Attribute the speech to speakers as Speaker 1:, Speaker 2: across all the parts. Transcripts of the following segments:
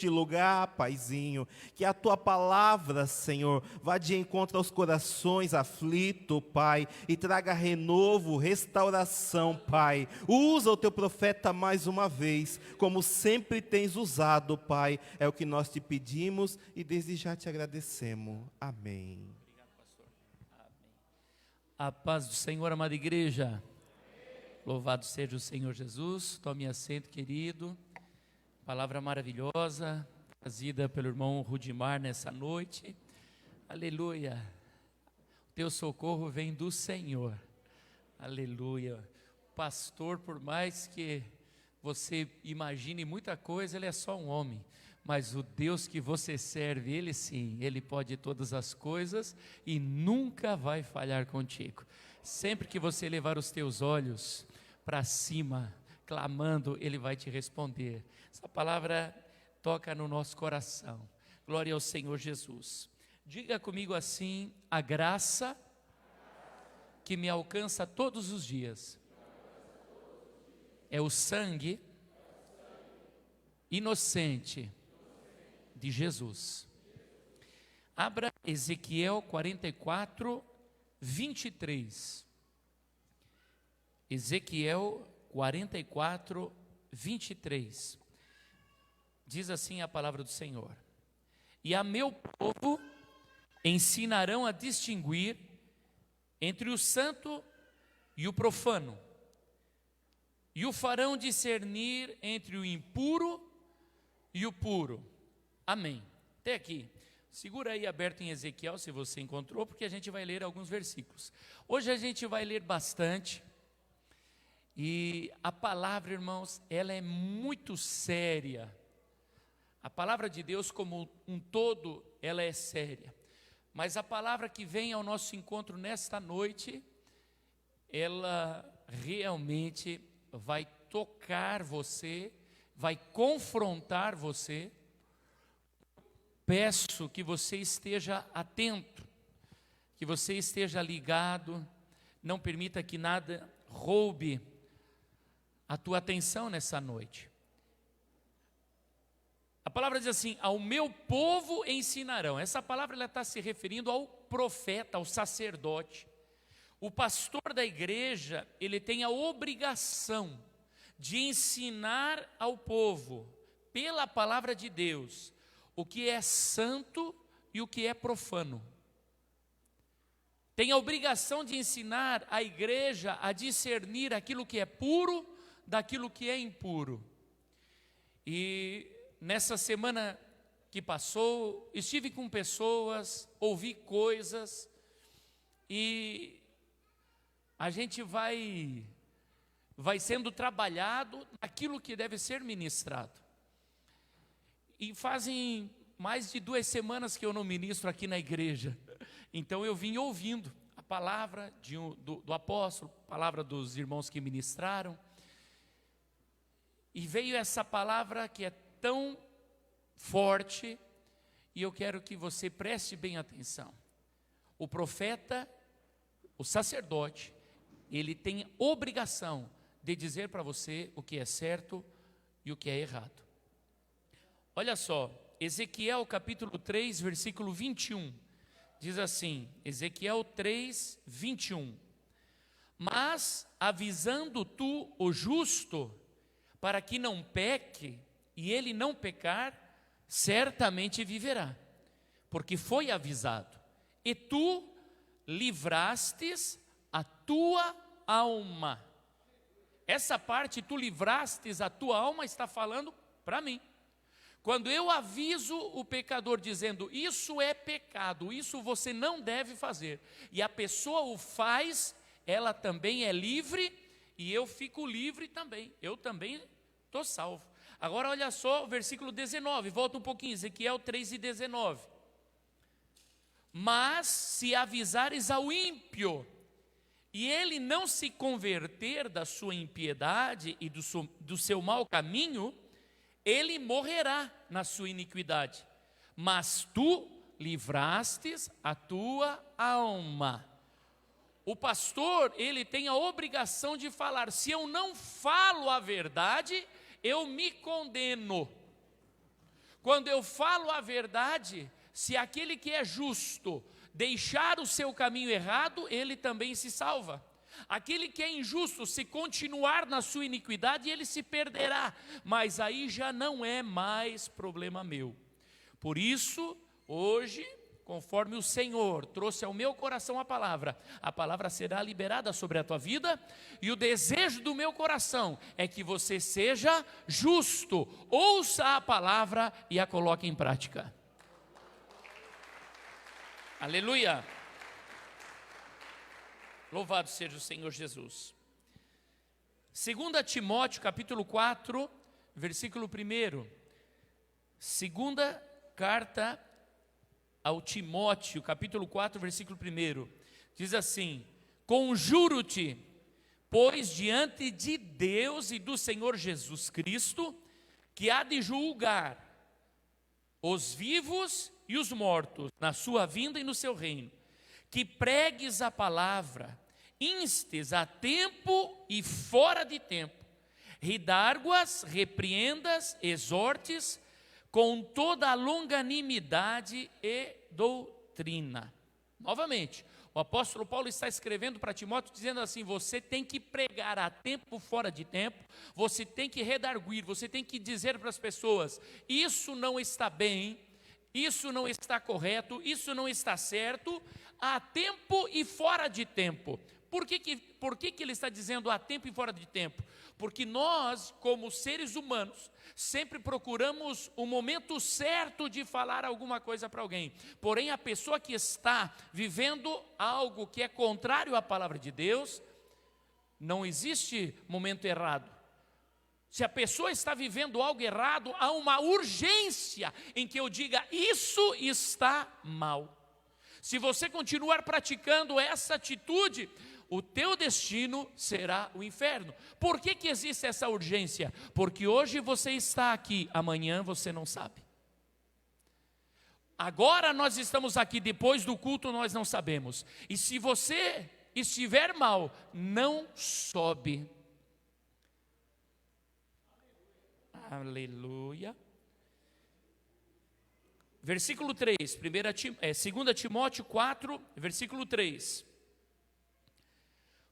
Speaker 1: neste lugar, Paizinho. Que a Tua palavra, Senhor, vá de encontro aos corações aflitos, Pai, e traga renovo, restauração, Pai. Usa o Teu profeta mais uma vez, como sempre tens usado, Pai. É o que nós te pedimos e desde já te agradecemos. Amém.
Speaker 2: Obrigado, pastor. Amém. A paz do Senhor, amada igreja. Louvado seja o Senhor Jesus. Tome assento, querido. Palavra maravilhosa, trazida pelo irmão Rudimar nessa noite. Aleluia. O teu socorro vem do Senhor. Aleluia. Pastor, por mais que você imagine muita coisa, ele é só um homem. Mas o Deus que você serve, Ele sim, Ele pode todas as coisas e nunca vai falhar contigo. Sempre que você levar os teus olhos para cima, clamando, Ele vai te responder. Essa palavra toca no nosso coração. Glória ao Senhor Jesus. Diga comigo assim: a graça que me alcança todos os dias é o sangue inocente de Jesus. Abra Ezequiel 44, 23. Ezequiel 44, 23. Diz assim a palavra do Senhor: e a meu povo ensinarão a distinguir entre o santo e o profano, e o farão discernir entre o impuro e o puro. Amém. Até aqui. Segura aí aberto em Ezequiel, se você encontrou, porque a gente vai ler alguns versículos. Hoje a gente vai ler bastante. E a palavra, irmãos, ela é muito séria. A palavra de Deus como um todo, ela é séria. Mas a palavra que vem ao nosso encontro nesta noite, ela realmente vai tocar você, vai confrontar você. Peço que você esteja atento, que você esteja ligado, não permita que nada roube a tua atenção nessa noite. A palavra diz assim: ao meu povo ensinarão. Essa palavra ela está se referindo ao profeta, ao sacerdote. O pastor da igreja, ele tem a obrigação de ensinar ao povo, pela palavra de Deus, o que é santo e o que é profano. Tem a obrigação de ensinar a igreja a discernir aquilo que é puro daquilo que é impuro. E nessa semana que passou, estive com pessoas, ouvi coisas, e a gente vai sendo trabalhado naquilo que deve ser ministrado. E fazem mais de 2 semanas que eu não ministro aqui na igreja. Então eu vim ouvindo a palavra do apóstolo, a palavra dos irmãos que ministraram. E veio essa palavra que é tão forte, e eu quero que você preste bem atenção. O profeta, o sacerdote, ele tem obrigação de dizer para você o que é certo e o que é errado. Olha só, Ezequiel capítulo 3, versículo 21, diz assim, Ezequiel 3, 21. Mas avisando tu o justo, para que não peque, e ele não pecar, certamente viverá, porque foi avisado, e tu livrastes a tua alma. Essa parte, tu livrastes a tua alma, está falando para mim. Quando eu aviso o pecador dizendo, isso é pecado, isso você não deve fazer, e a pessoa o faz, ela também é livre, e eu fico livre também, eu também estou salvo. Agora olha só o versículo 19, volta um pouquinho, Ezequiel 3:19. Mas se avisares ao ímpio, e ele não se converter da sua impiedade e do seu mau caminho, ele morrerá na sua iniquidade, mas tu livrastes a tua alma. O pastor, ele tem a obrigação de falar, se eu não falo a verdade, eu me condeno. Quando eu falo a verdade, se aquele que é justo deixar o seu caminho errado, ele também se salva. Aquele que é injusto, se continuar na sua iniquidade, ele se perderá, mas aí já não é mais problema meu. Por isso, hoje, conforme o Senhor trouxe ao meu coração a palavra será liberada sobre a tua vida, e o desejo do meu coração é que você seja justo, ouça a palavra e a coloque em prática. Aleluia! Louvado seja o Senhor Jesus. 2 Timóteo capítulo 4, versículo 1. Segunda carta ao Timóteo, capítulo 4, versículo 1. Diz assim: conjuro-te, pois diante de Deus e do Senhor Jesus Cristo, que há de julgar os vivos e os mortos na sua vinda e no seu reino, que pregues a palavra, instes a tempo e fora de tempo, redarguas, repreendas, exortes, com toda a longanimidade e doutrina. Novamente, o apóstolo Paulo está escrevendo para Timóteo, dizendo assim: você tem que pregar a tempo, fora de tempo, você tem que redarguir, você tem que dizer para as pessoas: isso não está bem, isso não está correto, isso não está certo, a tempo e fora de tempo. Por que ele está dizendo a tempo e fora de tempo? Porque nós, como seres humanos, sempre procuramos o momento certo de falar alguma coisa para alguém. Porém, a pessoa que está vivendo algo que é contrário à palavra de Deus, não existe momento errado. Se a pessoa está vivendo algo errado, há uma urgência em que eu diga: isso está mal. Se você continuar praticando essa atitude, o teu destino será o inferno. Por que existe essa urgência? Porque hoje você está aqui, amanhã você não sabe. Agora nós estamos aqui, depois do culto nós não sabemos. E se você estiver mal, não sobe. Aleluia. Versículo 3, 2 Timóteo 4, versículo 3.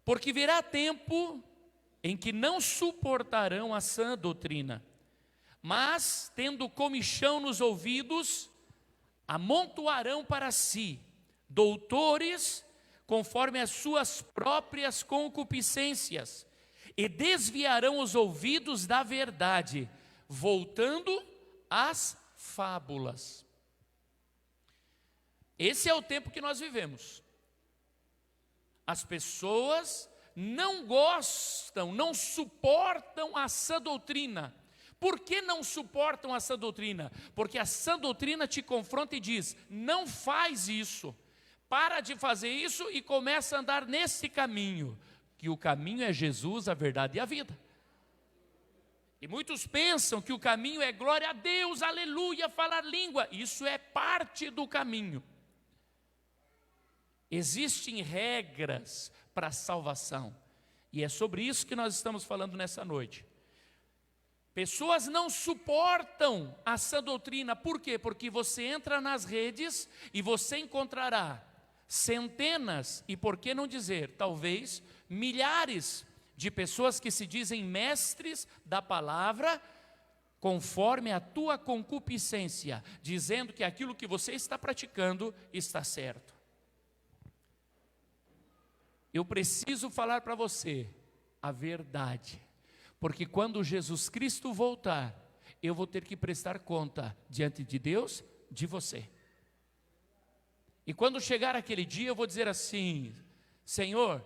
Speaker 2: Porque virá tempo em que não suportarão a sã doutrina, mas, tendo comichão nos ouvidos, amontoarão para si doutores conforme as suas próprias concupiscências, e desviarão os ouvidos da verdade, voltando às fábulas. Esse é o tempo que nós vivemos. As pessoas não gostam, não suportam a sã doutrina. Por que não suportam a sã doutrina? Porque a sã doutrina te confronta e diz: não faz isso, para de fazer isso e começa a andar nesse caminho, que o caminho é Jesus, a verdade e a vida. E muitos pensam que o caminho é glória a Deus, aleluia, falar língua. Isso é parte do caminho. Existem regras para a salvação, e é sobre isso que nós estamos falando nessa noite. Pessoas não suportam a sã doutrina. Por quê? Porque você entra nas redes e você encontrará centenas, e por que não dizer, talvez milhares de pessoas que se dizem mestres da palavra, conforme a tua concupiscência, dizendo que aquilo que você está praticando está certo. Eu preciso falar para você a verdade, porque quando Jesus Cristo voltar, eu vou ter que prestar conta diante de Deus, de você. E quando chegar aquele dia, eu vou dizer assim: Senhor,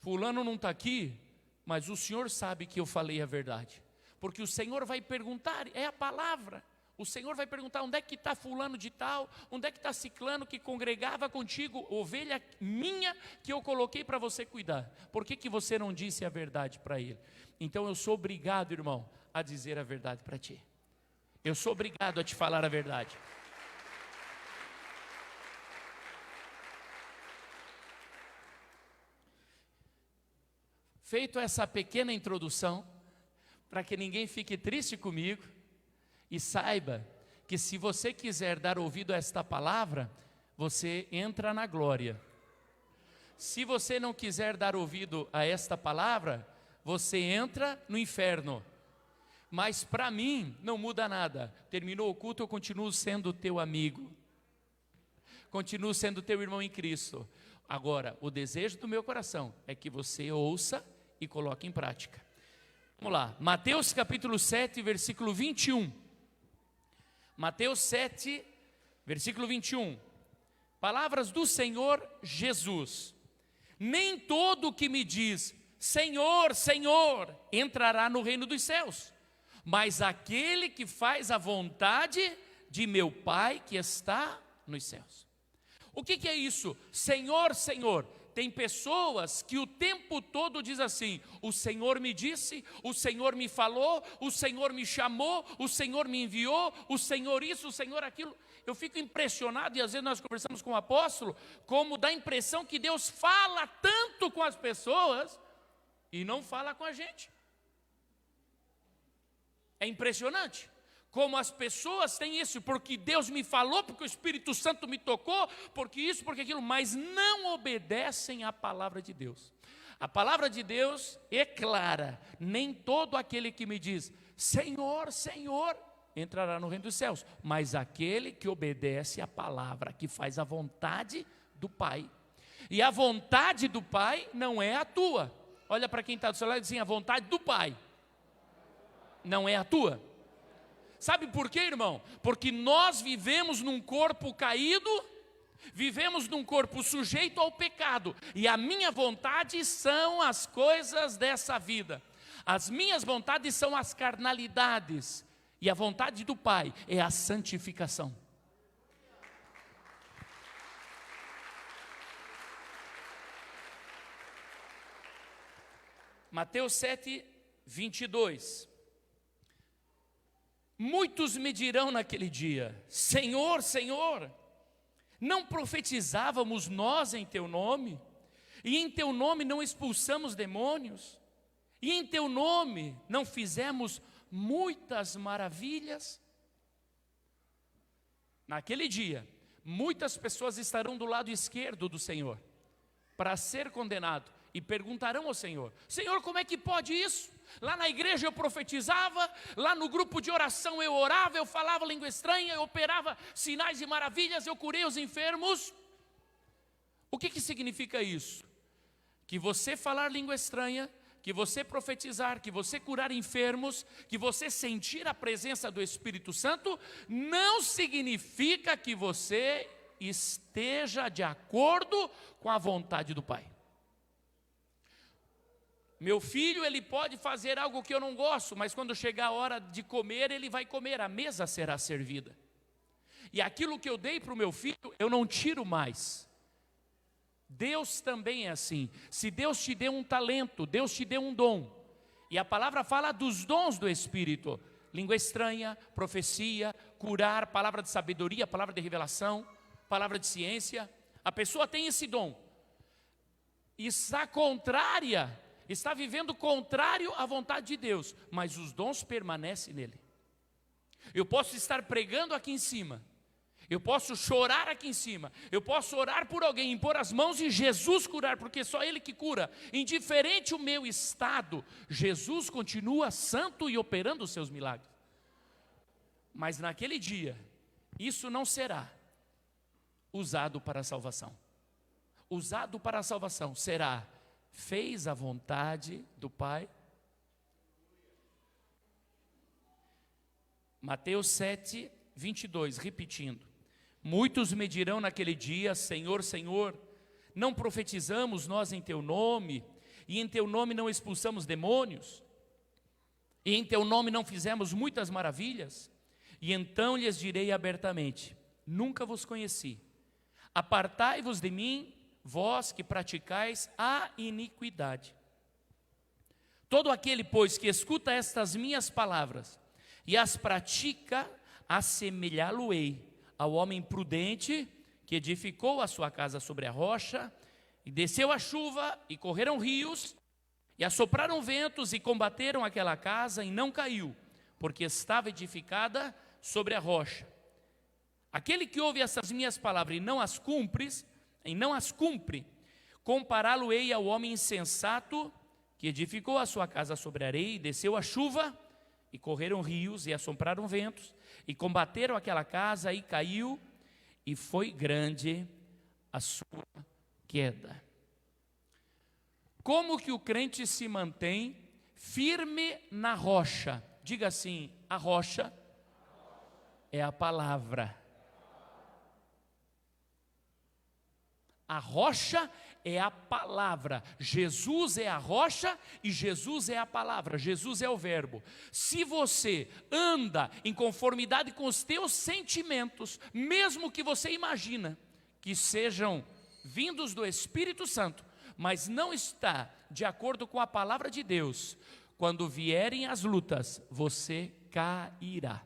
Speaker 2: fulano não está aqui, mas o Senhor sabe que eu falei a verdade. Porque o Senhor vai perguntar, é a palavra. O Senhor vai perguntar: onde é que está fulano de tal? Onde é que está ciclano que congregava contigo? Ovelha minha que eu coloquei para você cuidar. Por que você não disse a verdade para ele? Então eu sou obrigado, irmão, a dizer a verdade para ti. Eu sou obrigado a te falar a verdade. Feito essa pequena introdução, para que ninguém fique triste comigo, E saiba que se você quiser dar ouvido a esta palavra, você entra na glória. Se você não quiser dar ouvido a esta palavra, você entra no inferno. Mas para mim não muda nada. Terminou o culto, eu continuo sendo teu amigo. Continuo sendo teu irmão em Cristo. Agora, o desejo do meu coração é que você ouça e coloque em prática. Vamos lá, Mateus capítulo 7, versículo 21. Mateus 7, versículo 21. Palavras do Senhor Jesus. Nem todo que me diz, Senhor, Senhor, entrará no reino dos céus, mas aquele que faz a vontade de meu Pai que está nos céus. O que é isso? Senhor, Senhor. Tem pessoas que o tempo todo diz assim: o Senhor me disse, o Senhor me falou, o Senhor me chamou, o Senhor me enviou, o Senhor isso, o Senhor aquilo. Eu fico impressionado, e às vezes nós conversamos com o apóstolo, como dá a impressão que Deus fala tanto com as pessoas e não fala com a gente. É impressionante como as pessoas têm isso, porque Deus me falou, porque o Espírito Santo me tocou, porque isso, porque aquilo, mas não obedecem à palavra de Deus. A palavra de Deus é clara: nem todo aquele que me diz, Senhor, Senhor, entrará no reino dos céus, mas aquele que obedece à palavra, que faz a vontade do Pai. E a vontade do Pai não é a tua. Olha para quem está do seu lado e diz assim: a vontade do Pai não é a tua. Sabe por quê, irmão? Porque nós vivemos num corpo caído, vivemos num corpo sujeito ao pecado, e a minha vontade são as coisas dessa vida, as minhas vontades são as carnalidades, e a vontade do Pai é a santificação. Mateus 7, 22. Muitos me dirão naquele dia: Senhor, Senhor, não profetizávamos nós em teu nome? E em teu nome não expulsamos demônios? E em teu nome não fizemos muitas maravilhas? Naquele dia, muitas pessoas estarão do lado esquerdo do Senhor para ser condenado e perguntarão ao Senhor: Senhor, como é que pode isso? Lá na igreja eu profetizava, lá no grupo de oração eu orava, eu falava língua estranha, eu operava sinais e maravilhas, eu curei os enfermos. O que significa isso? Que você falar língua estranha, que você profetizar, que você curar enfermos, que você sentir a presença do Espírito Santo, não significa que você esteja de acordo com a vontade do Pai. Meu filho, ele pode fazer algo que eu não gosto, mas quando chegar a hora de comer, ele vai comer, a mesa será servida. E aquilo que eu dei para o meu filho, eu não tiro mais. Deus também é assim. Se Deus te deu um talento, Deus te deu um dom, e a palavra fala dos dons do Espírito: língua estranha, profecia, curar, palavra de sabedoria, palavra de revelação, palavra de ciência. A pessoa tem esse dom, está contrária, está vivendo contrário à vontade de Deus, mas os dons permanecem nele. Eu posso estar pregando aqui em cima, eu posso chorar aqui em cima, eu posso orar por alguém, impor as mãos e Jesus curar, porque só Ele que cura. Indiferente o meu estado, Jesus continua santo e operando os seus milagres. Mas naquele dia, isso não será usado para a salvação. Usado para a salvação será: fez a vontade do Pai. Mateus 7, 22, repetindo: muitos me dirão naquele dia: Senhor, Senhor, não profetizamos nós em teu nome, e em teu nome não expulsamos demônios, e em teu nome não fizemos muitas maravilhas? E então lhes direi abertamente: nunca vos conheci, apartai-vos de mim, vós que praticais a iniquidade. Todo aquele, pois, que escuta estas minhas palavras e as pratica, assemelhá-lo-ei ao homem prudente que edificou a sua casa sobre a rocha, e desceu a chuva, e correram rios, e assopraram ventos, e combateram aquela casa, e não caiu, porque estava edificada sobre a rocha. Aquele que ouve essas minhas palavras e não as cumpre, compará-lo-ei ao homem insensato que edificou a sua casa sobre a areia, e desceu a chuva, e correram rios, e assopraram ventos, e combateram aquela casa, e caiu, e foi grande a sua queda. Como que o crente se mantém firme na rocha? Diga assim: a rocha é a palavra. A rocha é a palavra. Jesus é a rocha e Jesus é a palavra. Jesus é o verbo. Se você anda em conformidade com os teus sentimentos, mesmo que você imagina que sejam vindos do Espírito Santo, mas não está de acordo com a palavra de Deus, quando vierem as lutas, você cairá.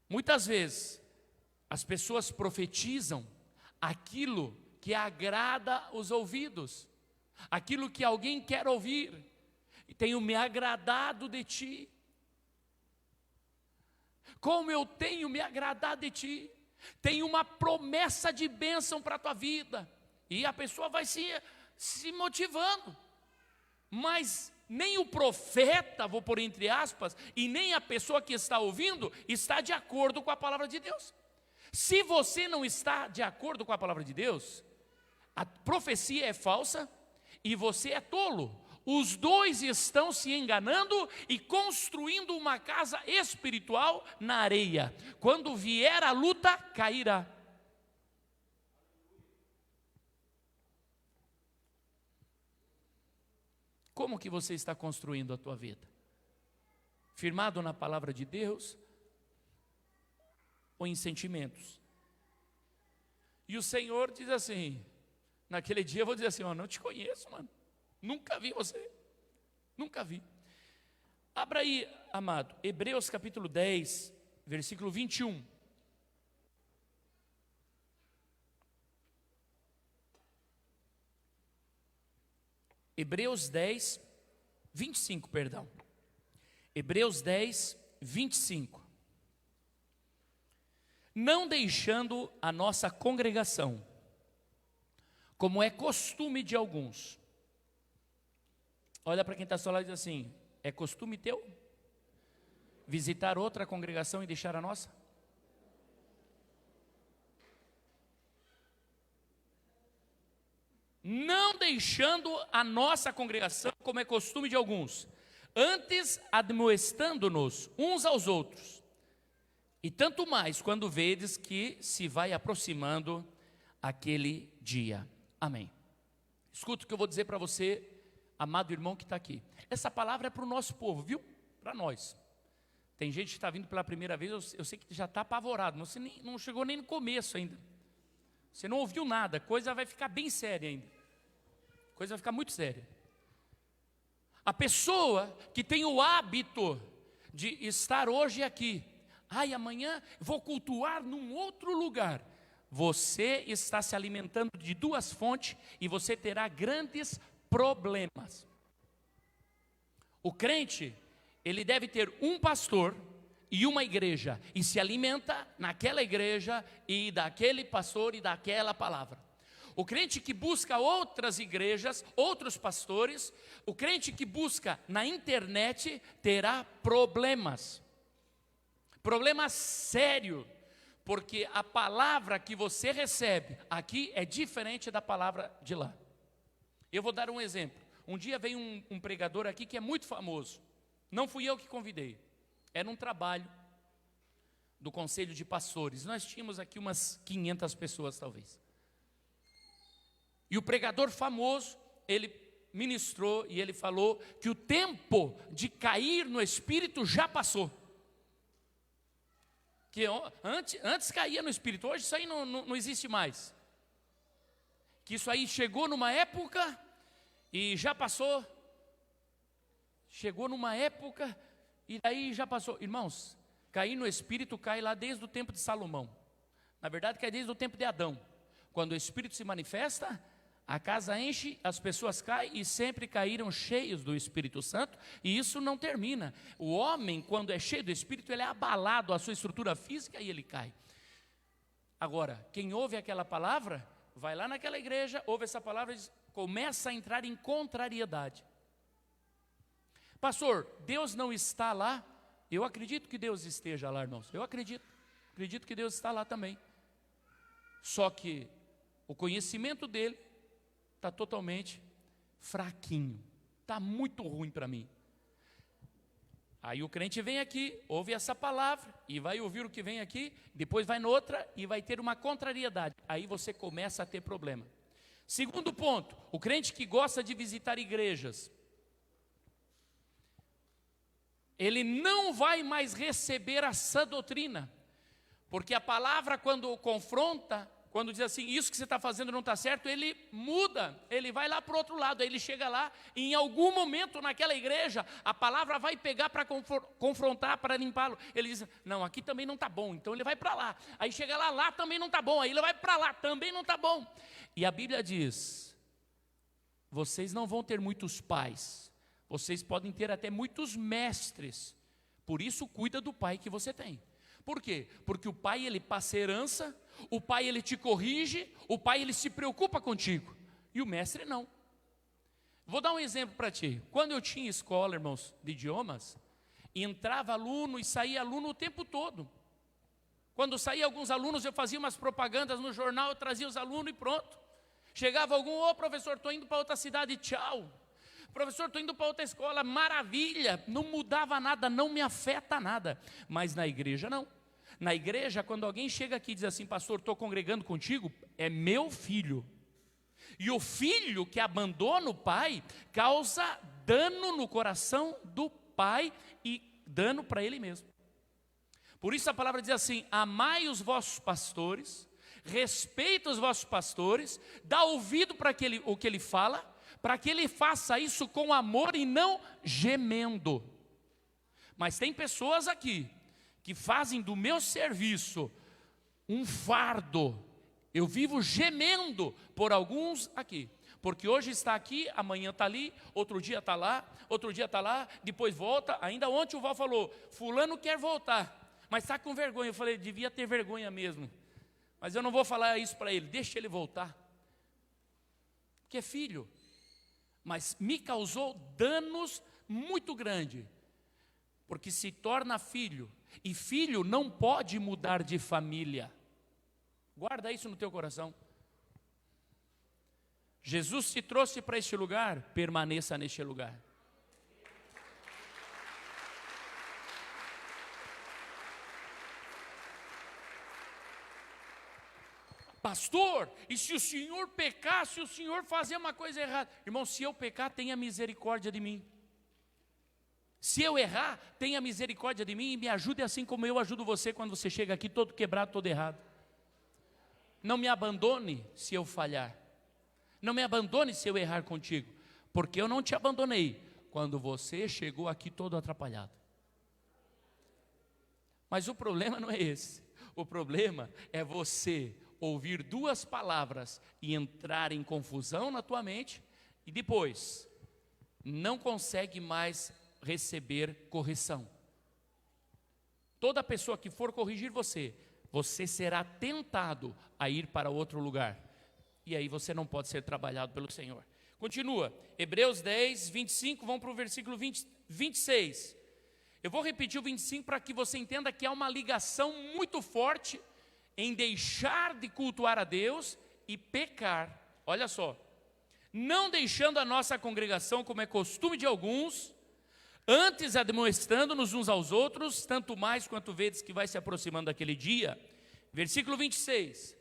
Speaker 2: Muitas vezes as pessoas profetizam aquilo que agrada os ouvidos, aquilo que alguém quer ouvir. E tenho me agradado de ti. Como eu tenho me agradado de ti. Tem uma promessa de bênção para a tua vida. E a pessoa vai se motivando. Mas nem o profeta, vou pôr entre aspas, e nem a pessoa que está ouvindo está de acordo com a palavra de Deus. Se você não está de acordo com a palavra de Deus, a profecia é falsa e você é tolo. Os dois estão se enganando e construindo uma casa espiritual na areia. Quando vier a luta, cairá. Como que você está construindo a tua vida? Firmado na palavra de Deus ou em sentimentos? E o Senhor diz assim, naquele dia eu vou dizer assim: ó, não te conheço, mano, nunca vi você, nunca vi. Abra aí, amado, Hebreus capítulo 10, versículo 21. Hebreus 10, 25, perdão. Hebreus 10, 25. Não deixando a nossa congregação, como é costume de alguns. Olha para quem está ao seu lado e diz assim: é costume teu visitar outra congregação e deixar a nossa? Não deixando a nossa congregação, como é costume de alguns, antes admoestando-nos uns aos outros. E tanto mais quando vedes que se vai aproximando aquele dia. Amém. Escuta o que eu vou dizer para você, amado irmão que está aqui. Essa palavra é para o nosso povo, viu? Para nós. Tem gente que está vindo pela primeira vez, eu sei que já está apavorado, você não chegou nem no começo ainda. Você não ouviu nada, a coisa vai ficar bem séria ainda. A coisa vai ficar muito séria. A pessoa que tem o hábito de estar hoje aqui, ai, amanhã vou cultuar num outro lugar. Você está se alimentando de duas fontes e você terá grandes problemas. O crente, ele deve ter um pastor e uma igreja, e se alimenta naquela igreja e daquele pastor e daquela palavra. O crente que busca outras igrejas, outros pastores, o crente que busca na internet terá problemas. Problema sério, porque a palavra que você recebe aqui é diferente da palavra de lá. Eu vou dar um exemplo. Um dia veio um pregador aqui que é muito famoso. Não fui eu que convidei. Era um trabalho do conselho de pastores. Nós tínhamos aqui umas 500 pessoas talvez. E o pregador famoso, ele ministrou e ele falou que o tempo de cair no espírito já passou. Que antes caía no espírito, hoje isso aí não existe mais. Que isso aí chegou numa época e já passou. Chegou numa época e daí já passou. Irmãos, cair no espírito cai lá desde o tempo de Salomão. Na verdade cai desde o tempo de Adão. Quando o espírito se manifesta, A casa enche, as pessoas caem e sempre caíram cheios do Espírito Santo, e isso não termina. O homem, quando é cheio do Espírito, ele é abalado, a sua estrutura física, e ele cai. Agora, quem ouve aquela palavra, vai lá naquela igreja, ouve essa palavra e começa a entrar em contrariedade. Pastor, Deus não está lá? Eu acredito que Deus esteja lá, irmãos. Eu acredito que Deus está lá também. Só que o conhecimento dele está totalmente fraquinho, está muito ruim para mim. Aí o crente vem aqui, ouve essa palavra, e vai ouvir o que vem aqui, depois vai noutra, e vai ter uma contrariedade. Aí você começa a ter problema. Segundo ponto, o crente que gosta de visitar igrejas, ele não vai mais receber a sã doutrina, porque a palavra, quando confronta, quando diz assim, isso que você está fazendo não está certo, ele muda, ele vai lá para o outro lado, aí ele chega lá, e em algum momento naquela igreja, a palavra vai pegar para confrontar, para limpá-lo. Ele diz, não, aqui também não está bom, então ele vai para lá. Aí chega lá também não está bom, aí ele vai para lá, também não está bom. E a Bíblia diz, vocês não vão ter muitos pais, vocês podem ter até muitos mestres, por isso cuida do pai que você tem. Por quê? Porque o pai, ele passa herança, o pai, ele te corrige, o pai, ele se preocupa contigo, e o mestre não. Vou dar um exemplo para ti. Quando eu tinha escola, irmãos, de idiomas, entrava aluno e saía aluno o tempo todo. Quando saía alguns alunos, eu fazia umas propagandas no jornal, eu trazia os alunos e pronto. Chegava algum, ô professor, estou indo para outra cidade, tchau. Professor, estou indo para outra escola, maravilha. Não mudava nada, não me afeta nada. Mas na igreja não. Na igreja, quando alguém chega aqui e diz assim, pastor, estou congregando contigo, é meu filho. E o filho que abandona o pai, causa dano no coração do pai e dano para ele mesmo. Por isso a palavra diz assim, amai os vossos pastores, respeita os vossos pastores, dá ouvido para o que ele fala, para que ele faça isso com amor e não gemendo. Mas tem pessoas aqui, que fazem do meu serviço um fardo. Eu vivo gemendo por alguns aqui, porque hoje está aqui, amanhã está ali, outro dia está lá, depois volta. Ainda ontem o Val falou, fulano quer voltar, mas está com vergonha. Eu falei, devia ter vergonha mesmo, mas eu não vou falar isso para ele, deixa ele voltar, porque é filho. Mas me causou danos muito grandes, porque se torna filho, e filho não pode mudar de família. Guarda isso no teu coração. Jesus te trouxe para este lugar, permaneça neste lugar. Pastor, e se o senhor pecar, se o senhor fazer uma coisa errada? Irmão, se eu pecar, tenha misericórdia de mim. Se eu errar, tenha misericórdia de mim e me ajude assim como eu ajudo você quando você chega aqui todo quebrado, todo errado. Não me abandone se eu falhar. Não me abandone se eu errar contigo, porque eu não te abandonei quando você chegou aqui todo atrapalhado. Mas o problema não é esse. O problema é você ouvir duas palavras e entrar em confusão na tua mente e depois não consegue mais receber correção. Toda pessoa que for corrigir você, você será tentado a ir para outro lugar, e aí você não pode ser trabalhado pelo Senhor. Continua, Hebreus 10, 25, vamos para o versículo 26. Eu vou repetir o 25 para que você entenda que há uma ligação muito forte em deixar de cultuar a Deus e pecar. Olha só, não deixando a nossa congregação como é costume de alguns, antes admoestando-nos uns aos outros, tanto mais quanto vedes que vai se aproximando aquele dia. Versículo 26.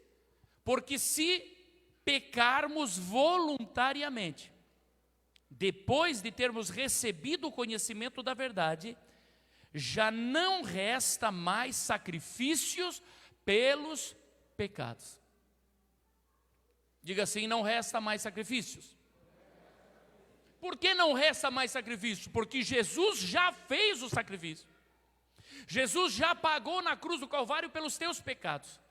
Speaker 2: Porque se pecarmos voluntariamente, depois de termos recebido o conhecimento da verdade, já não resta mais sacrifícios pelos pecados. Diga assim, não resta mais sacrifícios. Por que não resta mais sacrifício? Porque Jesus já fez o sacrifício. Jesus já pagou na cruz do Calvário pelos teus pecados.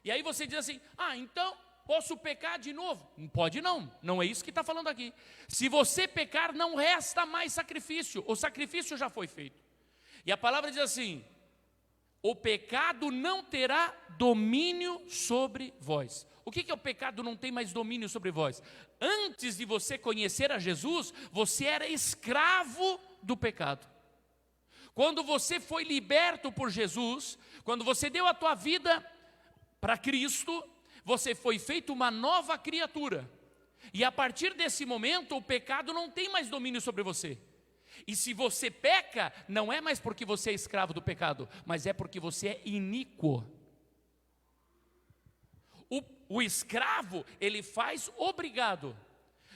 Speaker 2: E aí você diz assim, então posso pecar de novo. Não pode não, não é isso que está falando aqui. Se você pecar, não resta mais sacrifício, o sacrifício já foi feito. E a palavra diz assim: o pecado não terá domínio sobre vós. O que é o pecado não tem mais domínio sobre vós? Antes de você conhecer a Jesus, você era escravo do pecado. Quando você foi liberto por Jesus, quando você deu a tua vida para Cristo, você foi feito uma nova criatura. E a partir desse momento, o pecado não tem mais domínio sobre você. E se você peca, não é mais porque você é escravo do pecado, mas é porque você é iníquo. O escravo, ele faz obrigado.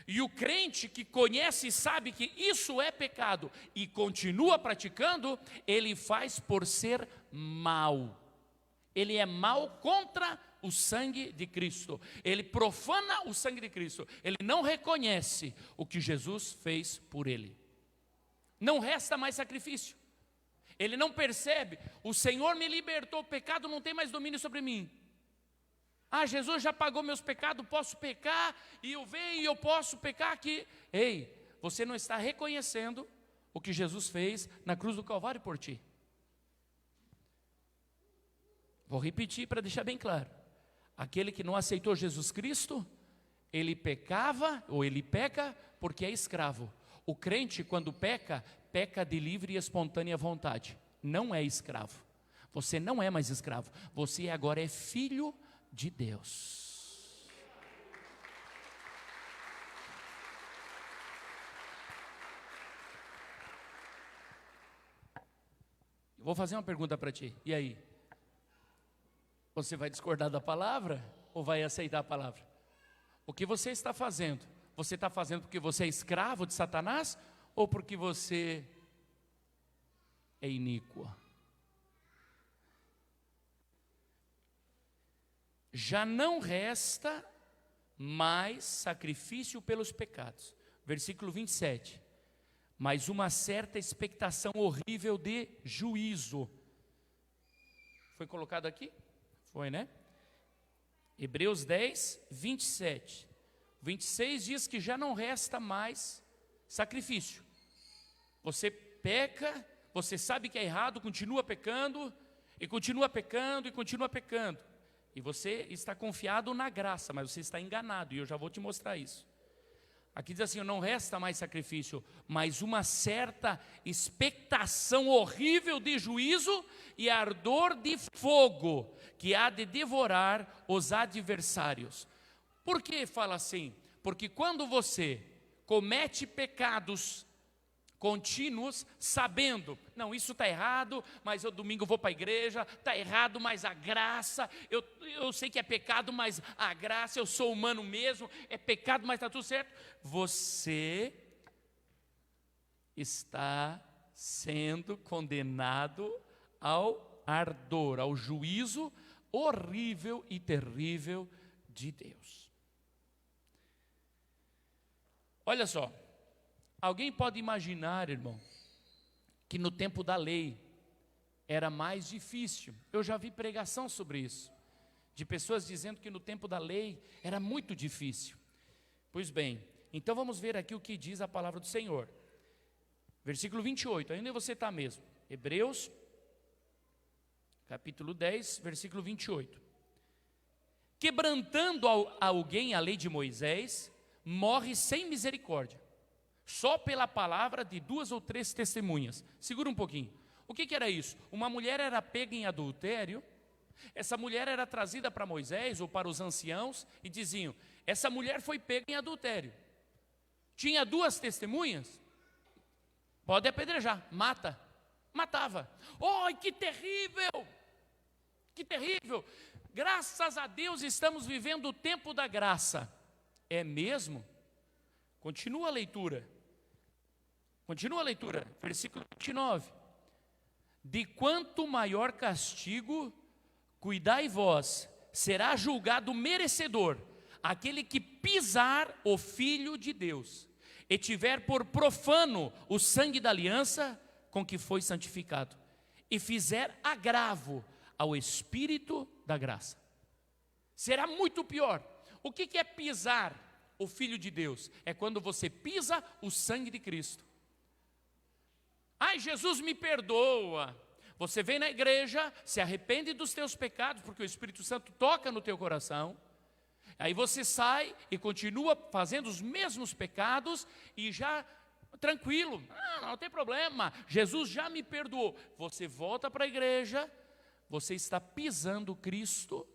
Speaker 2: E o crente que conhece e sabe que isso é pecado e continua praticando, ele faz por ser mau. Ele é mau contra o sangue de Cristo. Ele profana o sangue de Cristo. Ele não reconhece o que Jesus fez por ele. Não resta mais sacrifício. Ele não percebe, o Senhor me libertou, o pecado não tem mais domínio sobre mim. Ah, Jesus já pagou meus pecados, posso pecar, e eu venho e eu posso pecar aqui. Ei, você não está reconhecendo o que Jesus fez na cruz do Calvário por ti. Vou repetir para deixar bem claro. Aquele que não aceitou Jesus Cristo, ele pecava, ou ele peca, porque é escravo. O crente, quando peca, peca de livre e espontânea vontade. Não é escravo. Você não é mais escravo. Você agora é filho de Deus. Eu vou fazer uma pergunta para ti. E aí? Você vai discordar da palavra ou vai aceitar a palavra? O que você está fazendo? Você está fazendo porque você é escravo de Satanás ou porque você é iníquo? Já não resta mais sacrifício pelos pecados. Versículo 27. Mas uma certa expectação horrível de juízo. Foi colocado aqui? Foi, né? Hebreus 10, 27. 26 diz que já não resta mais sacrifício. Você peca, você sabe que é errado, continua pecando, e continua pecando, e continua pecando. E você está confiado na graça, mas você está enganado, e eu já vou te mostrar isso. Aqui diz assim, não resta mais sacrifício, mas uma certa expectação horrível de juízo e ardor de fogo, que há de devorar os adversários. Por que fala assim? Porque quando você comete pecados contínuos, sabendo, não, isso está errado, mas eu domingo vou para a igreja, está errado, mas a graça, eu sei que é pecado, mas a graça, eu sou humano mesmo, é pecado, mas está tudo certo. Você está sendo condenado ao ardor, ao juízo horrível e terrível de Deus. Olha só, alguém pode imaginar, irmão, que no tempo da lei era mais difícil. Eu já vi pregação sobre isso, de pessoas dizendo que no tempo da lei era muito difícil. Pois bem, então vamos ver aqui o que diz a palavra do Senhor. Versículo 28, ainda você está mesmo. Hebreus, capítulo 10, versículo 28. Quebrantando alguém a lei de Moisés, morre sem misericórdia, só pela palavra de 2 ou 3 testemunhas. Segura um pouquinho. O que era isso? Uma mulher era pega em adultério. Essa mulher era trazida para Moisés ou para os anciãos e diziam, essa mulher foi pega em adultério. Tinha 2 testemunhas, pode apedrejar, mata. Matava. Oh, que terrível! Que terrível! Graças a Deus estamos vivendo o tempo da graça. É mesmo? Continua a leitura. Continua a leitura, versículo 29. De quanto maior castigo, cuidai vós, será julgado merecedor aquele que pisar o Filho de Deus e tiver por profano o sangue da aliança com que foi santificado e fizer agravo ao Espírito da graça. Será muito pior. O que é pisar o Filho de Deus? É quando você pisa o sangue de Cristo. Ai, Jesus me perdoa. Você vem na igreja, se arrepende dos teus pecados, porque o Espírito Santo toca no teu coração. Aí você sai e continua fazendo os mesmos pecados e já tranquilo, não tem problema, Jesus já me perdoou. Você volta para a igreja, você está pisando Cristo,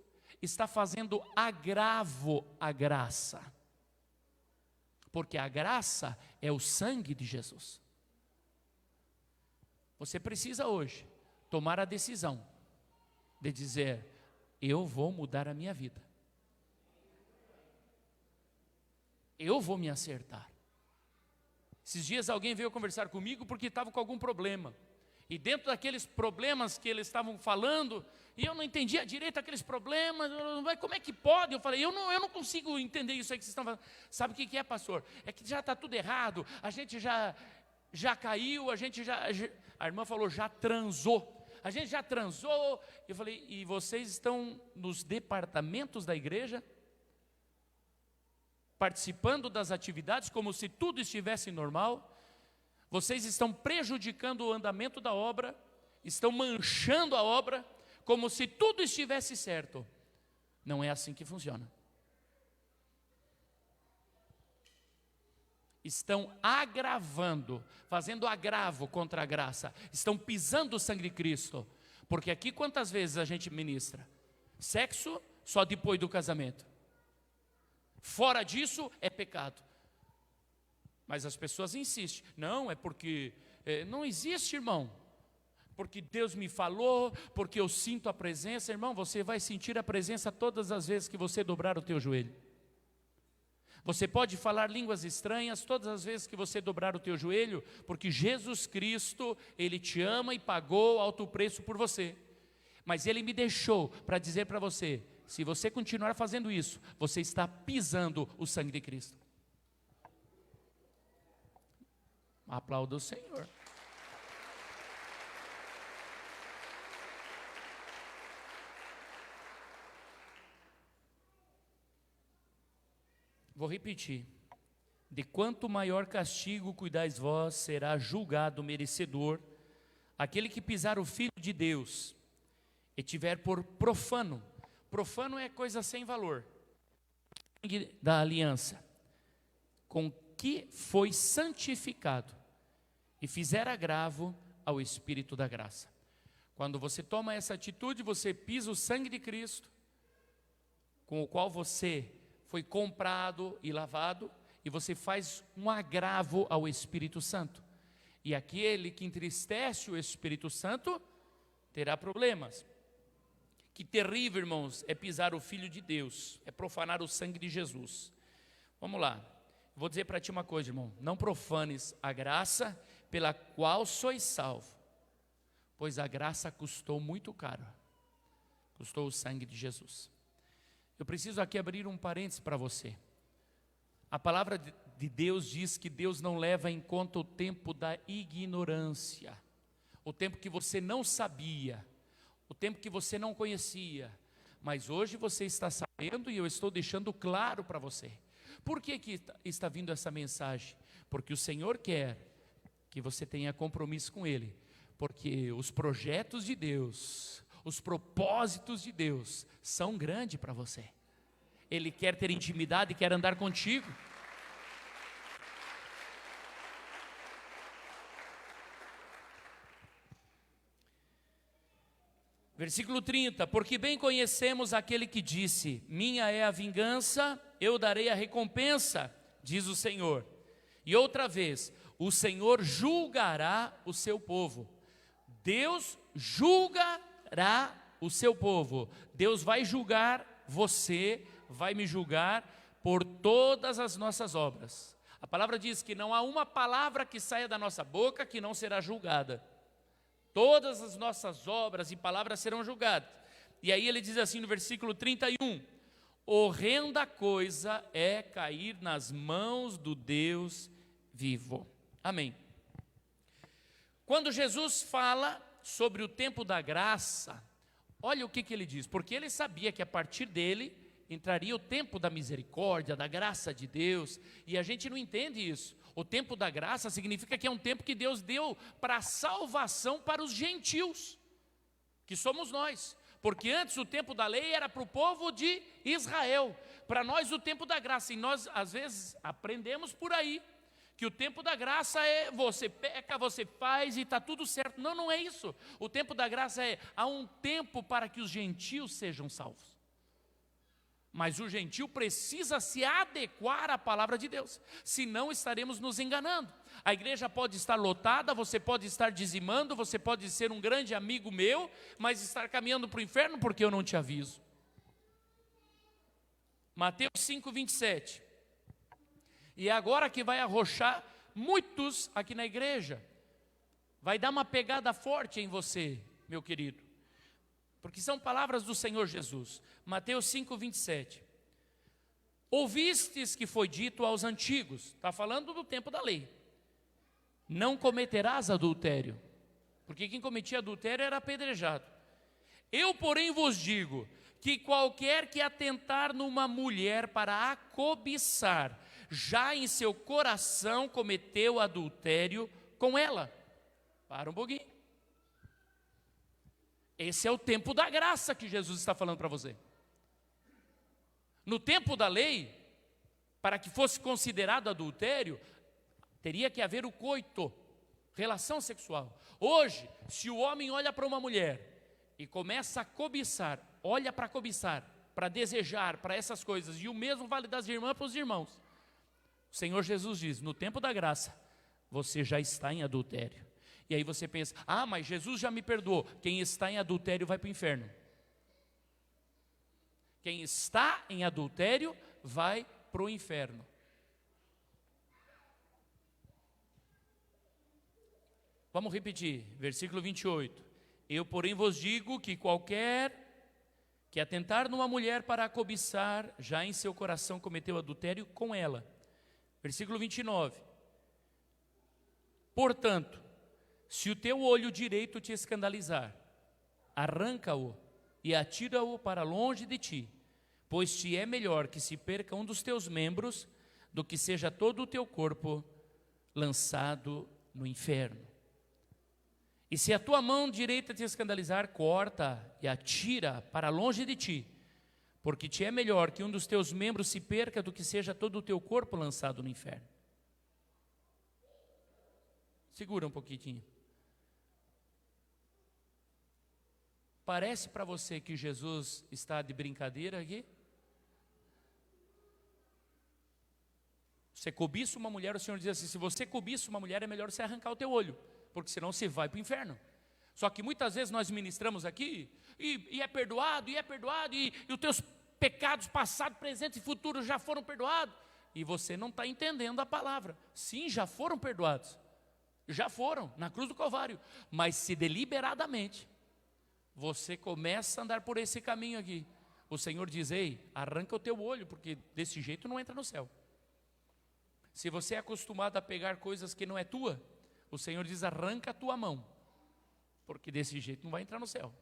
Speaker 2: está fazendo agravo à graça, porque a graça é o sangue de Jesus. Você precisa hoje tomar a decisão de dizer: eu vou mudar a minha vida, eu vou me acertar. Esses dias alguém veio conversar comigo porque estava com algum problema, e dentro daqueles problemas que eles estavam falando, e eu não entendia direito aqueles problemas, como é que pode? Eu falei, eu não consigo entender isso aí que vocês estão falando. Sabe o que é, pastor? É que já está tudo errado, a gente já caiu, a irmã falou, já transou. A gente já transou. Eu falei, e vocês estão nos departamentos da igreja, participando das atividades como se tudo estivesse normal? Vocês estão prejudicando o andamento da obra, estão manchando a obra, como se tudo estivesse certo. Não é assim que funciona. Estão agravando, fazendo agravo contra a graça, estão pisando o sangue de Cristo, porque aqui quantas vezes a gente ministra? Sexo só depois do casamento, fora disso é pecado, mas as pessoas insistem, não, é porque, não existe, irmão, porque Deus me falou, porque eu sinto a presença. Irmão, você vai sentir a presença todas as vezes que você dobrar o teu joelho. Você pode falar línguas estranhas todas as vezes que você dobrar o teu joelho, porque Jesus Cristo, Ele te ama e pagou alto preço por você. Mas Ele me deixou para dizer para você, se você continuar fazendo isso, você está pisando o sangue de Cristo. Aplauda o Senhor. Vou repetir. De quanto maior castigo cuidais vós, será julgado merecedor aquele que pisar o Filho de Deus e tiver por profano. Profano é coisa sem valor. Da aliança, com que foi santificado e fizer agravo ao Espírito da graça. Quando você toma essa atitude, você pisa o sangue de Cristo, com o qual você foi comprado e lavado, e você faz um agravo ao Espírito Santo. E aquele que entristece o Espírito Santo terá problemas. Que terrível, irmãos, é pisar o Filho de Deus, é profanar o sangue de Jesus. Vamos lá, vou dizer para ti uma coisa, irmão, não profanes a graça pela qual sois salvo, pois a graça custou muito caro, custou o sangue de Jesus. Eu preciso aqui abrir um parênteses para você. A palavra de Deus diz que Deus não leva em conta o tempo da ignorância, o tempo que você não sabia, o tempo que você não conhecia, mas hoje você está sabendo e eu estou deixando claro para você. Por que está vindo essa mensagem? Porque o Senhor quer que você tenha compromisso com Ele, porque os projetos de Deus, os propósitos de Deus são grandes para você. Ele quer ter intimidade e quer andar contigo. Versículo 30, porque bem conhecemos aquele que disse, minha é a vingança, eu darei a recompensa, diz o Senhor. E outra vez, o Senhor julgará o seu povo. Deus julgará o seu povo. Deus vai julgar você, vai me julgar por todas as nossas obras. A palavra diz que não há uma palavra que saia da nossa boca que não será julgada. Todas as nossas obras e palavras serão julgadas. E aí ele diz assim no versículo 31, horrenda coisa é cair nas mãos do Deus vivo. Amém. Quando Jesus fala sobre o tempo da graça, olha o que ele diz, porque ele sabia que a partir dele, entraria o tempo da misericórdia, da graça de Deus, e a gente não entende isso. O tempo da graça significa que é um tempo que Deus deu para a salvação para os gentios, que somos nós. Porque antes o tempo da lei era para o povo de Israel, para nós o tempo da graça, e nós às vezes aprendemos por aí, que o tempo da graça é você peca, você faz e está tudo certo. Não, não é isso. O tempo da graça há um tempo para que os gentios sejam salvos. Mas o gentio precisa se adequar à palavra de Deus, senão estaremos nos enganando. A igreja pode estar lotada, você pode estar dizimando, você pode ser um grande amigo meu, mas estar caminhando para o inferno porque eu não te aviso. Mateus 5:27. E é agora que vai arrochar muitos aqui na igreja, vai dar uma pegada forte em você, meu querido, porque são palavras do Senhor Jesus. Mateus 5:27. Ouvistes que foi dito aos antigos, está falando do tempo da lei, não cometerás adultério, porque quem cometia adultério era apedrejado. Eu, porém, vos digo que qualquer que atentar numa mulher para a cobiçar, já em seu coração cometeu adultério com ela. Para um pouquinho. Esse é o tempo da graça que Jesus está falando para você. No tempo da lei, para que fosse considerado adultério, teria que haver o coito, relação sexual. Hoje, se o homem olha para uma mulher e começa a cobiçar, olha para cobiçar, para desejar, para essas coisas, e o mesmo vale das irmãs para os irmãos. O Senhor Jesus diz, no tempo da graça, você já está em adultério. E aí você pensa, mas Jesus já me perdoou. Quem está em adultério vai para o inferno. Quem está em adultério vai para o inferno. Vamos repetir, versículo 28. Eu, porém, vos digo que qualquer que atentar numa mulher para a cobiçar, já em seu coração cometeu adultério com ela. Versículo 29. Portanto, se o teu olho direito te escandalizar, arranca-o e atira-o para longe de ti, pois te é melhor que se perca um dos teus membros, do que seja todo o teu corpo lançado no inferno. E se a tua mão direita te escandalizar, corta e atira para longe de ti, porque te é melhor que um dos teus membros se perca do que seja todo o teu corpo lançado no inferno. Segura um pouquinho. Parece para você que Jesus está de brincadeira aqui? Você cobiça uma mulher, o Senhor diz assim, se você cobiça uma mulher, é melhor você arrancar o teu olho, porque senão você vai para o inferno. Só que muitas vezes nós ministramos aqui, e é perdoado, e os teus pecados passados, presentes e futuros já foram perdoados, e você não está entendendo a palavra. Sim, já foram perdoados, já foram, na cruz do Calvário, mas se deliberadamente você começa a andar por esse caminho aqui, o Senhor diz, ei, arranca o teu olho, porque desse jeito não entra no céu. Se você é acostumado a pegar coisas que não é tua, o Senhor diz, arranca a tua mão, porque desse jeito não vai entrar no céu.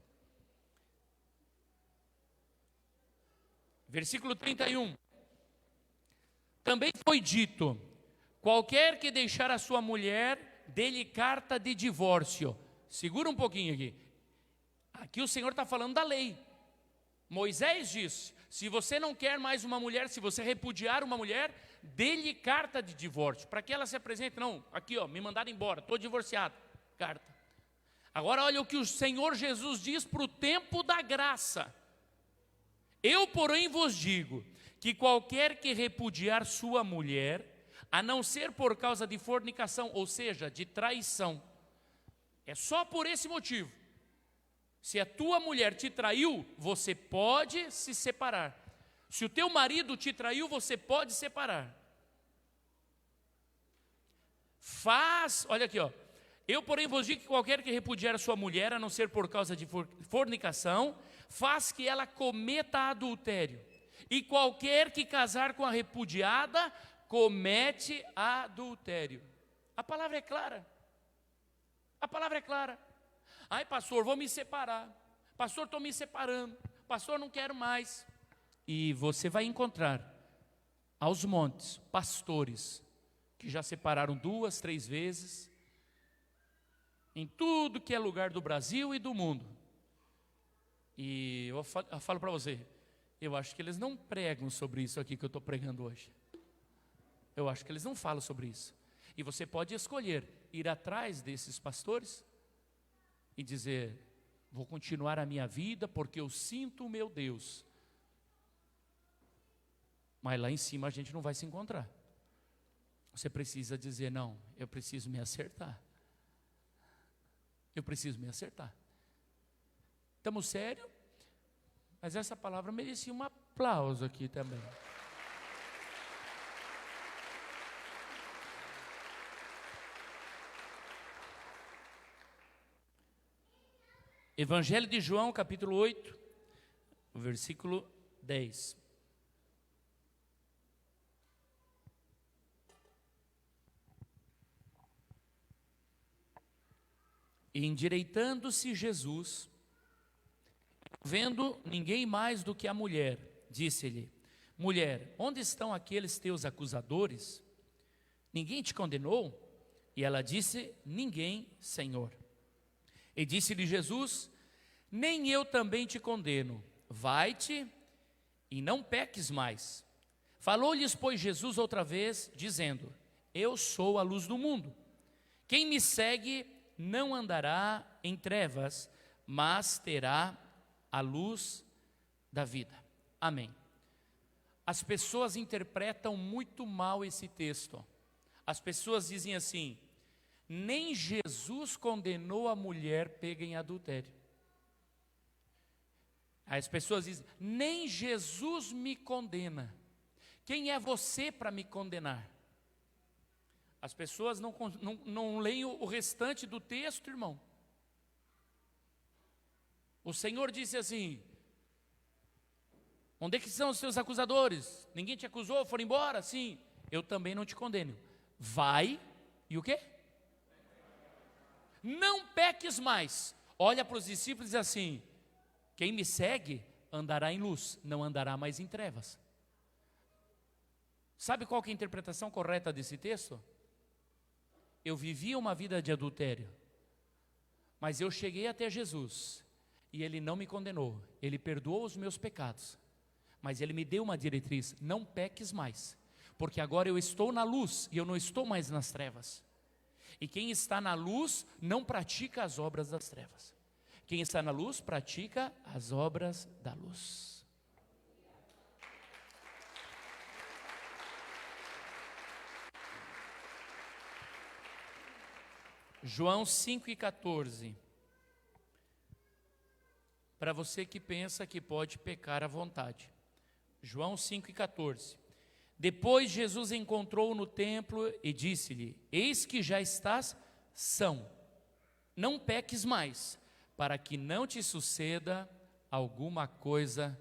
Speaker 2: Versículo 31. Também foi dito, qualquer que deixar a sua mulher, dê-lhe carta de divórcio. Segura um pouquinho aqui. Aqui o Senhor está falando da lei. Moisés disse, se você não quer mais uma mulher, se você repudiar uma mulher, dê-lhe carta de divórcio, para que ela se apresente. Não, aqui me mandaram embora, estou divorciado, carta. Agora olha o que o Senhor Jesus diz para o tempo da graça. Eu, porém, vos digo, que qualquer que repudiar sua mulher, a não ser por causa de fornicação, ou seja, de traição, é só por esse motivo. Se a tua mulher te traiu, você pode se separar. Se o teu marido te traiu, você pode separar. Olha aqui, eu, porém, vos digo que qualquer que repudiar a sua mulher, a não ser por causa de fornicação, faz que ela cometa adultério. E qualquer que casar com a repudiada, comete adultério. A palavra é clara. A palavra é clara. Ai, pastor, vou me separar. Pastor, estou me separando. Pastor, não quero mais. E você vai encontrar aos montes pastores que já separaram 2, 3 vezes, em tudo que é lugar do Brasil e do mundo. E eu falo para você, eu acho que eles não pregam sobre isso aqui que eu estou pregando hoje. Eu acho que eles não falam sobre isso. E você pode escolher ir atrás desses pastores e dizer: vou continuar a minha vida porque eu sinto o meu Deus. Mas lá em cima a gente não vai se encontrar. Você precisa dizer: não, eu preciso me acertar. Eu preciso me acertar. Estamos sérios? Mas essa palavra merecia um aplauso aqui também. Evangelho de João, capítulo 8, versículo 10. E endireitando-se Jesus, vendo ninguém mais do que a mulher, disse-lhe: mulher, onde estão aqueles teus acusadores? Ninguém te condenou? E ela disse: ninguém, Senhor. E disse-lhe Jesus: nem eu também te condeno, vai-te e não peques mais. Falou-lhes, pois, Jesus outra vez, dizendo: eu sou a luz do mundo. Quem me segue não andará em trevas, mas terá a luz da vida. Amém. As pessoas interpretam muito mal esse texto. As pessoas dizem assim: nem Jesus condenou a mulher pega em adultério. As pessoas dizem: nem Jesus me condena. Quem é você para me condenar? As pessoas não leem o restante do texto, irmão. O Senhor disse assim: onde é que são os seus acusadores? Ninguém te acusou, foram embora? Sim, eu também não te condeno. Vai, e o quê? Não peques mais. Olha para os discípulos e diz assim: quem me segue andará em luz, não andará mais em trevas. Sabe qual que é a interpretação correta desse texto? Eu vivia uma vida de adultério, mas eu cheguei até Jesus, e Ele não me condenou, Ele perdoou os meus pecados, mas Ele me deu uma diretriz: não peques mais, porque agora eu estou na luz, e eu não estou mais nas trevas. E quem está na luz não pratica as obras das trevas. Quem está na luz pratica as obras da luz. João 5,14. Para você que pensa que pode pecar à vontade. João 5,14. Depois Jesus encontrou-o no templo e disse-lhe: eis que já estás são, não peques mais, para que não te suceda alguma coisa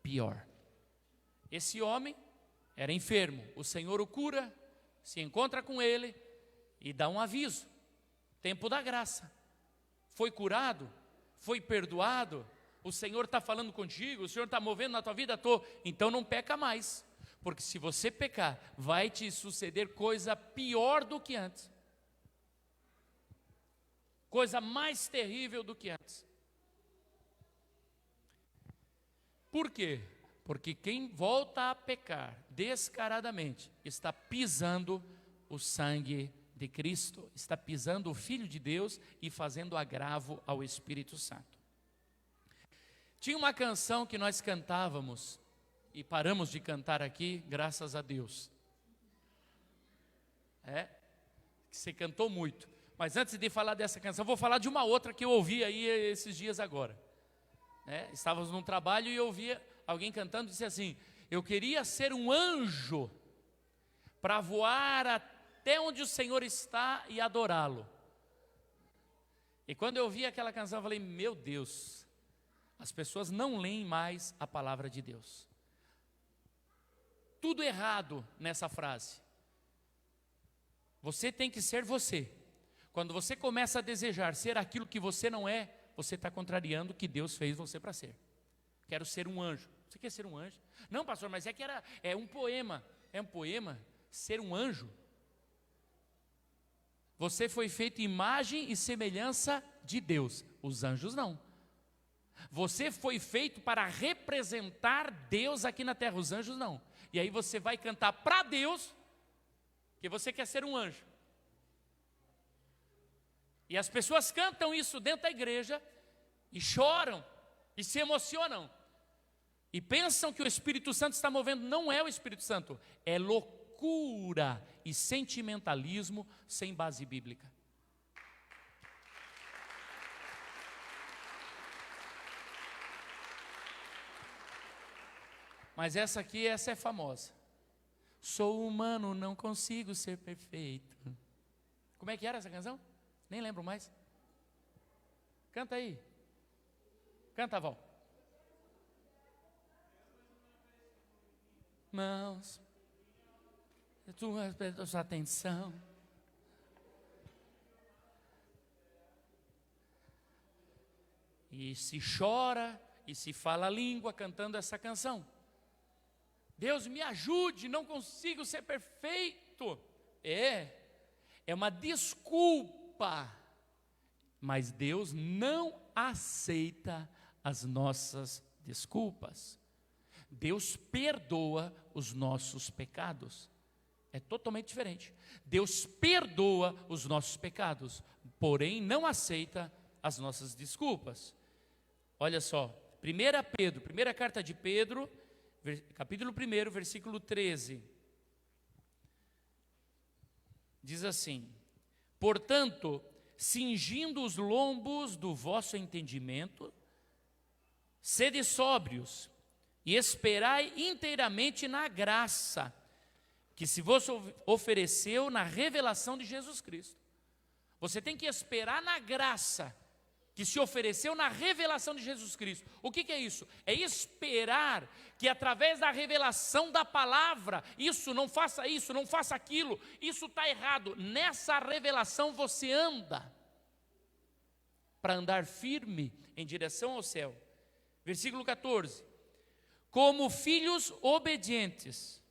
Speaker 2: pior. Esse homem era enfermo, o Senhor o cura, se encontra com ele e dá um aviso: tempo da graça, foi curado, foi perdoado, o Senhor está falando contigo, o Senhor está movendo na tua vida, então não peca mais, porque se você pecar, vai te suceder coisa pior do que antes, coisa mais terrível do que antes. Por quê? Porque quem volta a pecar descaradamente está pisando o sangue de Cristo, está pisando o Filho de Deus e fazendo agravo ao Espírito Santo. Tinha uma canção que nós cantávamos e paramos de cantar aqui, graças a Deus. Que você cantou muito. Mas antes de falar dessa canção, vou falar de uma outra que eu ouvi aí esses dias agora. Estávamos num trabalho e eu ouvia alguém cantando e disse assim: eu queria ser um anjo para voar até onde o Senhor está e adorá-lo. E quando eu ouvi aquela canção, eu falei: meu Deus, as pessoas não leem mais a palavra de Deus. Tudo errado nessa frase. Você tem que ser você. Quando você começa a desejar ser aquilo que você não é, você está contrariando o que Deus fez você para ser. Quero ser um anjo. Você quer ser um anjo? Não, pastor, mas é um poema. É um poema ser um anjo. Você foi feito imagem e semelhança de Deus. Os anjos não. Você foi feito para representar Deus aqui na terra. Os anjos não. E aí você vai cantar para Deus que você quer ser um anjo. E as pessoas cantam isso dentro da igreja e choram e se emocionam. E pensam que o Espírito Santo está movendo. Não é o Espírito Santo, é loucura e sentimentalismo sem base bíblica. Mas essa é famosa. Sou humano, não consigo ser perfeito. Como é que era essa canção? Nem lembro mais. Canta aí. Canta, Val. Mãos, tua atenção. E se chora e se fala a língua cantando essa canção. Deus me ajude, não consigo ser perfeito. É uma desculpa. Mas Deus não aceita as nossas desculpas. Deus perdoa os nossos pecados. É totalmente diferente. Deus perdoa os nossos pecados, porém não aceita as nossas desculpas. Olha só, primeira carta de Pedro, capítulo 1, versículo 13. Diz assim: portanto, cingindo os lombos do vosso entendimento, sede sóbrios, e esperai inteiramente na graça que se vos ofereceu na revelação de Jesus Cristo. Você tem que esperar na graça que se ofereceu na revelação de Jesus Cristo. O que é isso? É esperar que através da revelação da palavra, não faça aquilo, isso está errado. Nessa revelação você anda, para andar firme em direção ao céu. Versículo 14: como filhos obedientes,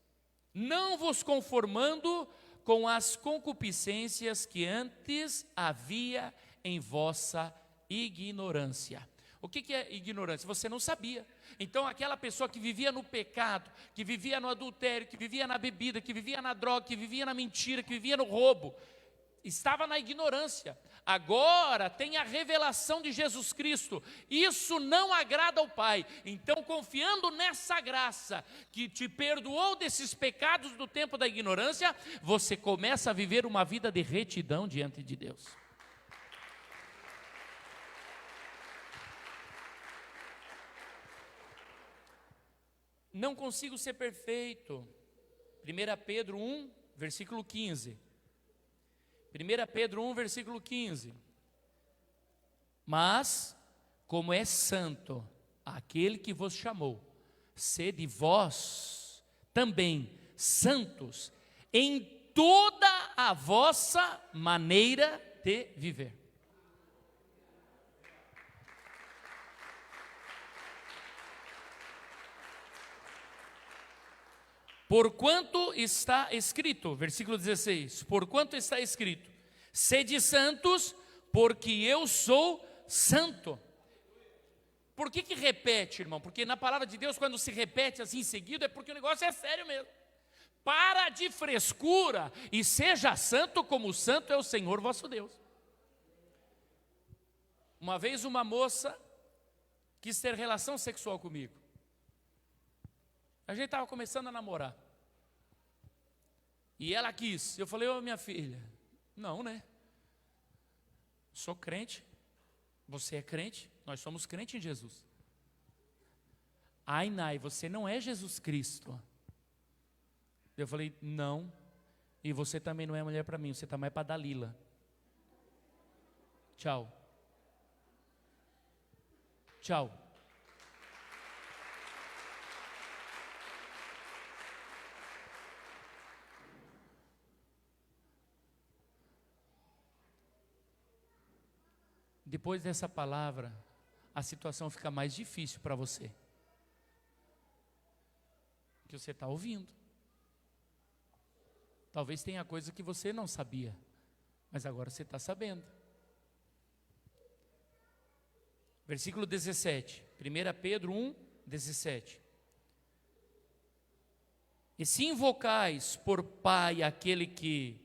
Speaker 2: não vos conformando com as concupiscências que antes havia em vossa ignorância. O que é ignorância? Você não sabia. Então aquela pessoa que vivia no pecado, que vivia no adultério, que vivia na bebida, que vivia na droga, que vivia na mentira, que vivia no roubo, estava na ignorância. Agora tem a revelação de Jesus Cristo. Isso não agrada ao Pai. Então, confiando nessa graça que te perdoou desses pecados do tempo da ignorância, você começa a viver uma vida de retidão diante de Deus. Não consigo ser perfeito. 1 Pedro 1, versículo 15. 1 Pedro 1, versículo 15. Mas, como é santo aquele que vos chamou, sede vós também santos em toda a vossa maneira de viver. Porquanto está escrito, versículo 16, porquanto está escrito, sede santos, porque eu sou santo. Por que repete, irmão? Porque na palavra de Deus, quando se repete assim em seguida, é porque o negócio é sério mesmo. Para de frescura e seja santo como o santo é o Senhor vosso Deus. Uma vez uma moça quis ter relação sexual comigo. A gente estava começando a namorar. E ela quis. Eu falei: ô minha filha, não, né? Sou crente, você é crente, nós somos crentes em Jesus. Ai, Nai, você não é Jesus Cristo. Eu falei: não, e você também não é mulher para mim, você está mais para Dalila. Tchau. Tchau. Depois dessa palavra, a situação fica mais difícil para você. Porque você está ouvindo. Talvez tenha coisa que você não sabia, mas agora você está sabendo. Versículo 17, 1 Pedro 1, 17. E se invocais por Pai aquele que,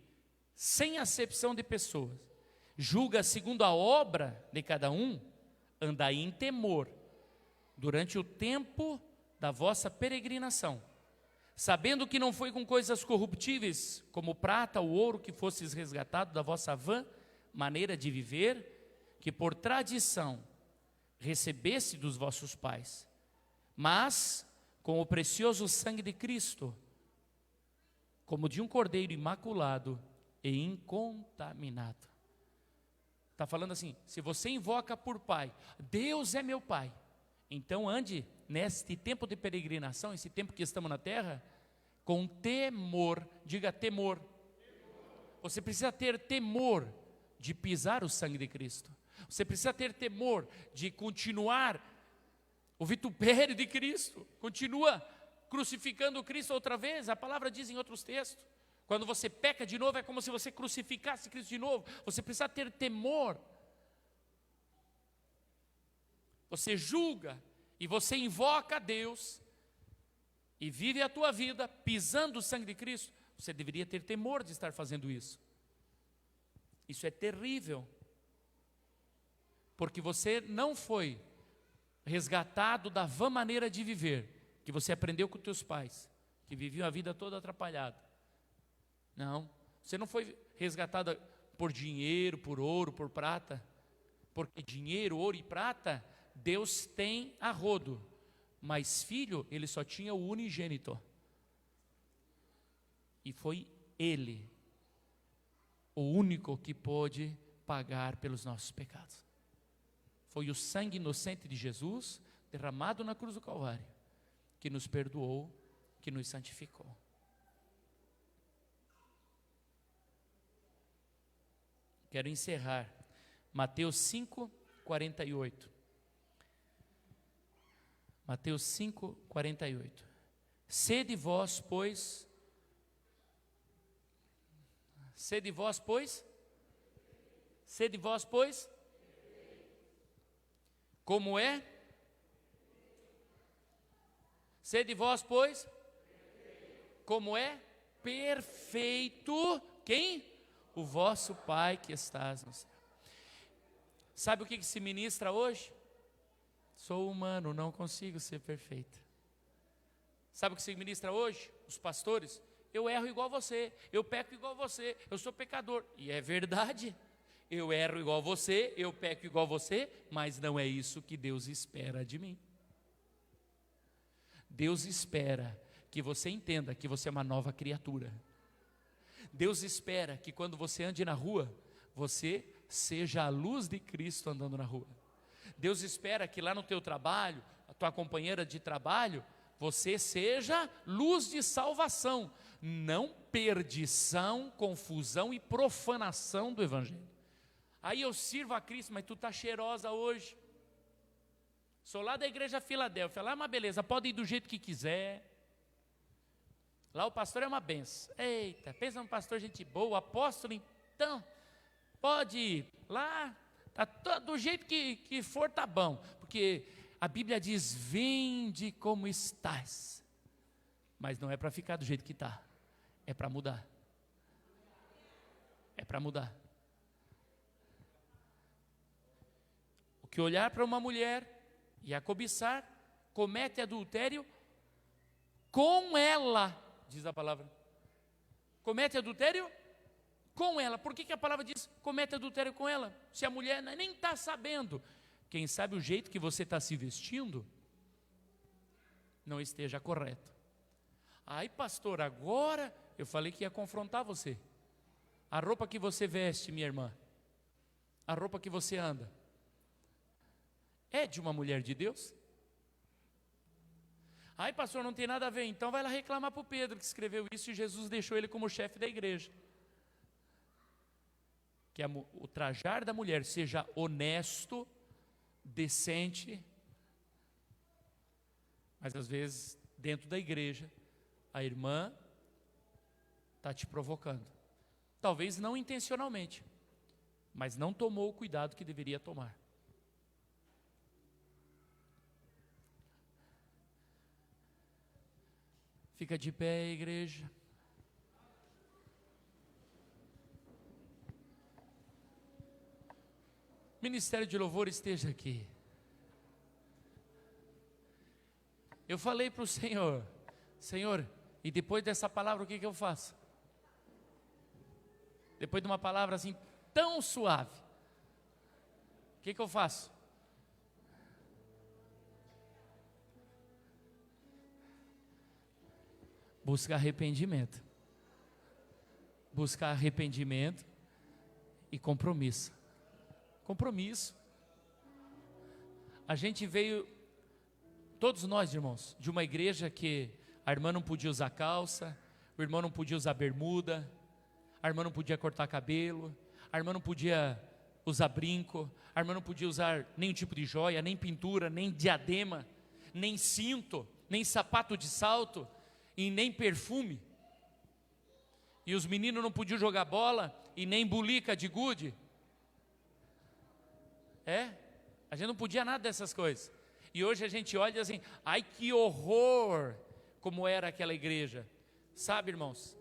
Speaker 2: sem acepção de pessoas, julga segundo a obra de cada um, andai em temor durante o tempo da vossa peregrinação, sabendo que não foi com coisas corruptíveis, como prata ou ouro, que fostes resgatados da vossa vã maneira de viver, que por tradição recebeste dos vossos pais, mas com o precioso sangue de Cristo, como de um cordeiro imaculado e incontaminado. Está falando assim, se você invoca por Pai, Deus é meu Pai, então ande neste tempo de peregrinação, esse tempo que estamos na terra, com temor, diga temor. Você precisa ter temor de pisar o sangue de Cristo. Você precisa ter temor de continuar o vitupério de Cristo. Continua crucificando Cristo outra vez. A palavra diz em outros textos, quando você peca de novo, é como se você crucificasse Cristo de novo. Você precisa ter temor. Você julga e você invoca a Deus e vive a tua vida pisando o sangue de Cristo. Você deveria ter temor de estar fazendo isso. Isso é terrível, porque você não foi resgatado da vã maneira de viver, que você aprendeu com teus pais, que viviam a vida toda atrapalhada. Não, você não foi resgatado por dinheiro, por ouro, por prata, porque dinheiro, ouro e prata, Deus tem a rodo, mas filho, ele só tinha o unigênito, e foi ele, o único que pôde pagar pelos nossos pecados. Foi o sangue inocente de Jesus, derramado na cruz do Calvário, que nos perdoou, que nos santificou. Quero encerrar, Mateus 5, 48. Mateus 5, 48. Sede vós, pois, como é? Sede vós, pois, como é? Perfeito, quem? O vosso Pai que estás no céu. Sabe o que se ministra hoje? Sou humano, não consigo ser perfeito. Sabe o que se ministra hoje? Os pastores, eu erro igual você, eu peco igual você, eu sou pecador. E é verdade, eu erro igual você, eu peco igual você, mas não é isso que Deus espera de mim. Deus espera que você entenda que você é uma nova criatura. Deus espera que quando você ande na rua, você seja a luz de Cristo andando na rua. Deus espera que lá no teu trabalho, a tua companheira de trabalho, você seja luz de salvação, não perdição, confusão e profanação do Evangelho. Aí eu sirvo a Cristo, mas tu está cheirosa hoje. Sou lá da igreja Filadélfia, lá é uma beleza, pode ir do jeito que quiser. Lá o pastor é uma benção. Eita, pensa num pastor gente boa, apóstolo, então, pode ir. Lá, tá do jeito que for, tá bom. Porque a Bíblia diz, vinde como estás. Mas não é para ficar do jeito que está, é para mudar. É para mudar. O que olhar para uma mulher e a cobiçar, comete adultério com ela, diz a palavra. Comete adultério com ela. Por que a palavra diz comete adultério com ela? Se a mulher nem está sabendo. Quem sabe o jeito que você está se vestindo não esteja correto. Aí pastor, agora eu falei que ia confrontar você. A roupa que você veste, minha irmã, a roupa que você anda, é de uma mulher de Deus? Aí pastor, não tem nada a ver, então vai lá reclamar para o Pedro que escreveu isso e Jesus deixou ele como chefe da igreja. Que o trajar da mulher seja honesto, decente, mas às vezes dentro da igreja a irmã está te provocando. Talvez não intencionalmente, mas não tomou o cuidado que deveria tomar. Fica de pé, igreja. Ministério de Louvor esteja aqui. Eu falei para o Senhor, Senhor, e depois dessa palavra o que eu faço? Depois de uma palavra assim tão suave, o que eu faço? Buscar arrependimento. Buscar arrependimento e compromisso. Compromisso. A gente veio, todos nós, irmãos, de uma igreja que a irmã não podia usar calça, o irmão não podia usar bermuda, a irmã não podia cortar cabelo, a irmã não podia usar brinco, a irmã não podia usar nenhum tipo de joia, nem pintura, nem diadema, nem cinto, nem sapato de salto e nem perfume. E os meninos não podiam jogar bola e nem bulica de gude. A gente não podia nada dessas coisas. E hoje a gente olha assim, ai que horror, como era aquela igreja. Sabe, irmãos,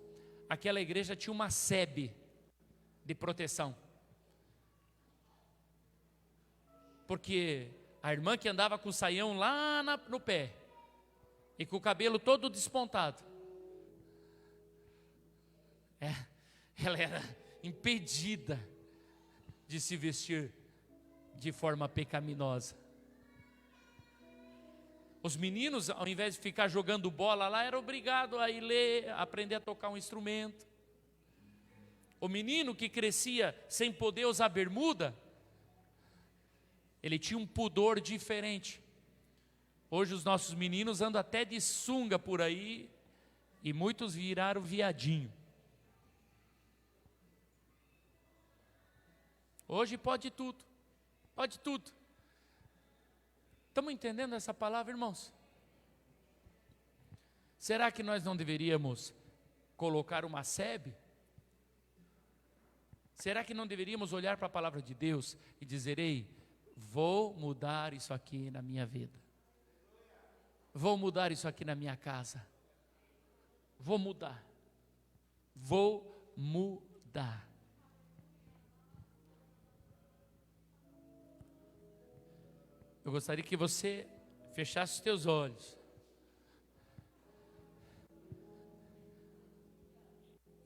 Speaker 2: aquela igreja tinha uma sebe de proteção. Porque a irmã que andava com o saião lá no pé, e com o cabelo todo despontado, ela era impedida de se vestir de forma pecaminosa. Os meninos, ao invés de ficar jogando bola lá, eram obrigados a ir ler, a aprender a tocar um instrumento. O menino que crescia sem poder usar bermuda, ele tinha um pudor diferente. Hoje os nossos meninos andam até de sunga por aí, e muitos viraram viadinho. Hoje pode tudo. Pode tudo. Estamos entendendo essa palavra, irmãos? Será que nós não deveríamos colocar uma sebe? Será que não deveríamos olhar para a palavra de Deus e dizer, ei, vou mudar isso aqui na minha vida. Vou mudar isso aqui na minha casa. Vou mudar. Vou mudar. Eu gostaria que você fechasse os teus olhos,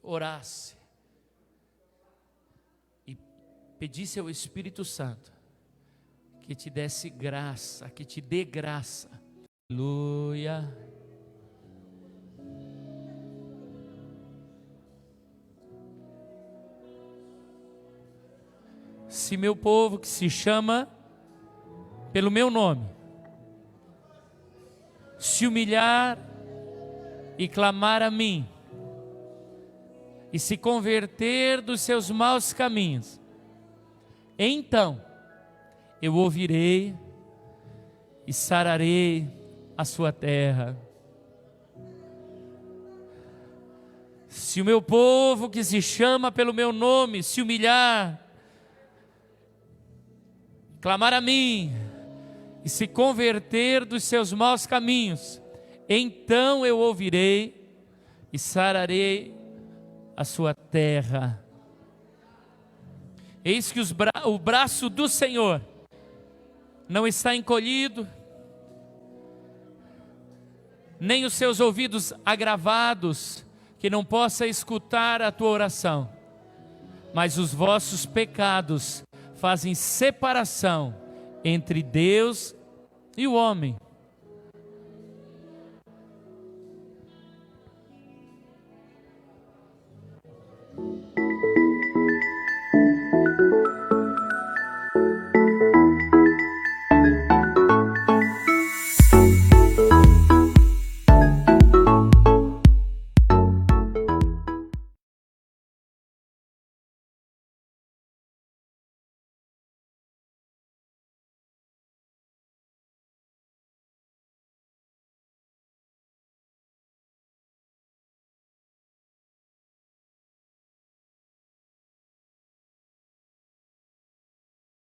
Speaker 2: orasse e pedisse ao Espírito Santo que te desse graça, que te dê graça. Aleluia. Se meu povo que se chama pelo meu nome se humilhar e clamar a mim e se converter dos seus maus caminhos, então eu ouvirei e sararei a sua terra. Se o meu povo que se chama pelo meu nome se humilhar, clamar a mim e se converter dos seus maus caminhos, então eu ouvirei e sararei a sua terra. Eis que o braço do Senhor não está encolhido, nem os seus ouvidos agravados, que não possa escutar a tua oração, mas os vossos pecados fazem separação entre Deus e o homem.